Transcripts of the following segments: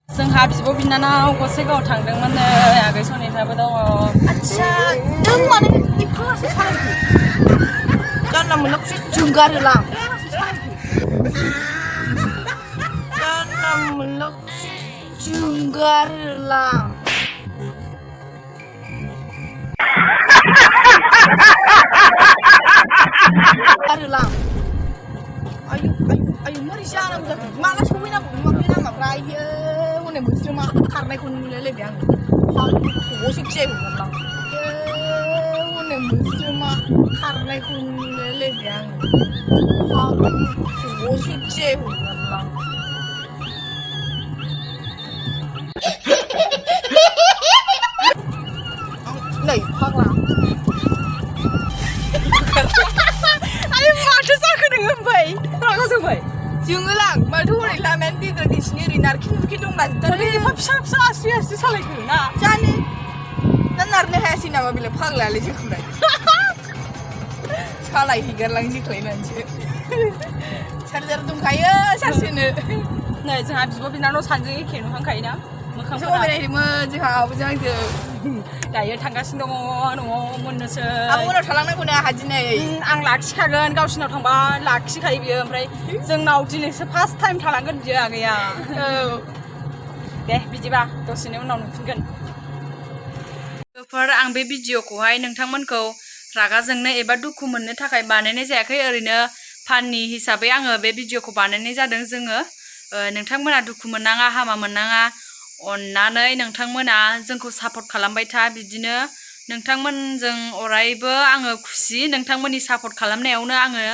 जोंहा बिब' बिनानाव गसाइगावआव थांदोंमोननो आगै सनिताबो दङ। आच्छा नों माने एफासो सालायखो जानला मोनलाखौसो जोंगारोलां जानला मोनलाखौसो जोंगारोलां गारोलां आयु आयु आयु मारै जानांगौ जाखो माला सौहैनांगौ नुवाखै लामाफ्रा आयो हनै मोस्रोमा खारनायखौ नुलायलायबाय आङो फाग्लि खब'सो गिलायहरलां हनै मोस्रोमा खारनायखौ नुलायलायबाय आङो फाग्लि खब'सो गिलायहरलां नै फाग्ला आयु माथो जाखो नोङो ओमफ्राय रागा जोंबाय जोङोलां माथो हरै लामायानो डिग्रेडेसन ओरै नारखि नुरखि दंलाजोबथारो एफा फिसा फिसा आसि आसि सालायखो ना जानो दा नारनो हायासै नामा बेलाय फाग्लायालाय जोंखौलाय सालायहैगारलां जोख्लायनानैसो चार्जार दंखायो चार्ज होनो नै जोंहा बिब' बिनानाव सानैजों एखे नुहांखायोना मोखांफोरा बेरायहैदोंमोन जोंहा आब'जों आंजों दायो थांगासिनो दङ न'आव मोननोसै आब'मोनाव थालांनांगौ ना आंहा दिनै आं लाखिखागोन गावसिनाव थांबा लाखिखायो बियो ओमफ्राय जोंनाव दिनैसो फार्स्ट टाइम थालांगोन बियो आगैया औ दे बिदिबा दसेनि उनाव नुफिनगोन लोगोफोर आं बे भिडिअखौहाय नोंथांमोनखौ रागा जोंनो एबा दुखु मोननो थाखाय बानायनाय जायाखै ओरैनो फाननि हिसाबै आङो बे भिडिअखौ बानायनाय जादों जोङो नोंथांमोना दुखु मोननाङा हामा मोननाङा अन्नानै नोंथांमोना जोंखौ सापर्ट खालामबाय था बिदिनो नोंथांमोनजों अरायबो आङो खुसि नोंथांमोननि सापर्ट खालामनायावनो आङो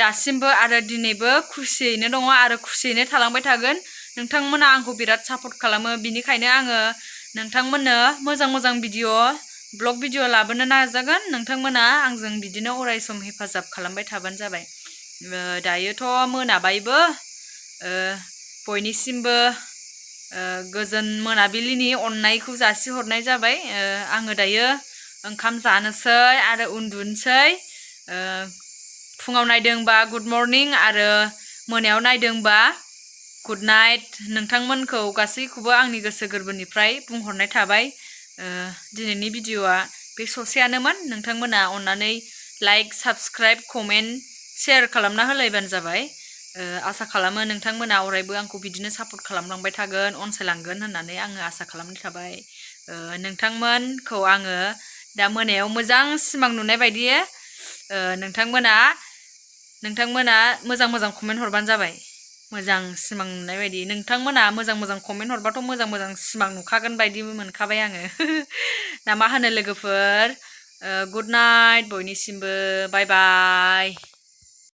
दासिमबो आरो दिनैबो खुसियैनो दङ आरो खुसियैनो थालांबाय थागोन नोंथांमोना आंखौ बिराद सापर्ट खालामो बिनिखायनो आङो नोंथांमोननो मोजां मोजां ब्लग भिडिअ लाबोनो नाजागोन नोंथांमोना आंजों बिदिनो अरायसम हेफाजाब खालामबाय थाबानो जाबाय दायोथ' मोनाबायबो बयनिसिमबो गोजोन मोनाबिलिनि अननायखौ जासिहरनाय जाबाय आङो दायो ओंखाम जानोसै आरो उन्दुनोसै फुङाव नायदोंबा गुड मर्निं आरो मोनायाव नायदोंबा गुड नाइट नोंथांमोनखौ गासैखौबो आंनि गोसो गोरबोनिफ्राय बुंहरनाय थाबाय दिनैनि भिडिअआ बे ससेयानोमोन नोंथांमोना अन्नानै लाइक साबस्क्राइब कमेन्ट शेयार खालामना होलायबानो जाबाय आसा खालामो नोंथांमोना अरायबो आंखौ बिदिनो सापर्ट खालामलांबाय थागोन अनसायलांगोन होननानै आङो आसा खालामनाय थाबाय नोंथांमोनखौ आङो दा मोनायाव मोजां सिमां नुनाय बायदि नोंथांमोना मोजां मोजां कमेन्ट हरबानो जाबाय मोजां सिमां नुनाय बायदि नोंथांमोना मोजां मोजां कमेन्ट हरबाथ' मोजां मोजां सिमां नुखागोन बायदि मोनखाबाय आङो दा मा होनो लोगोफोर गुड नाइट बयनिसिमबो बाय बाय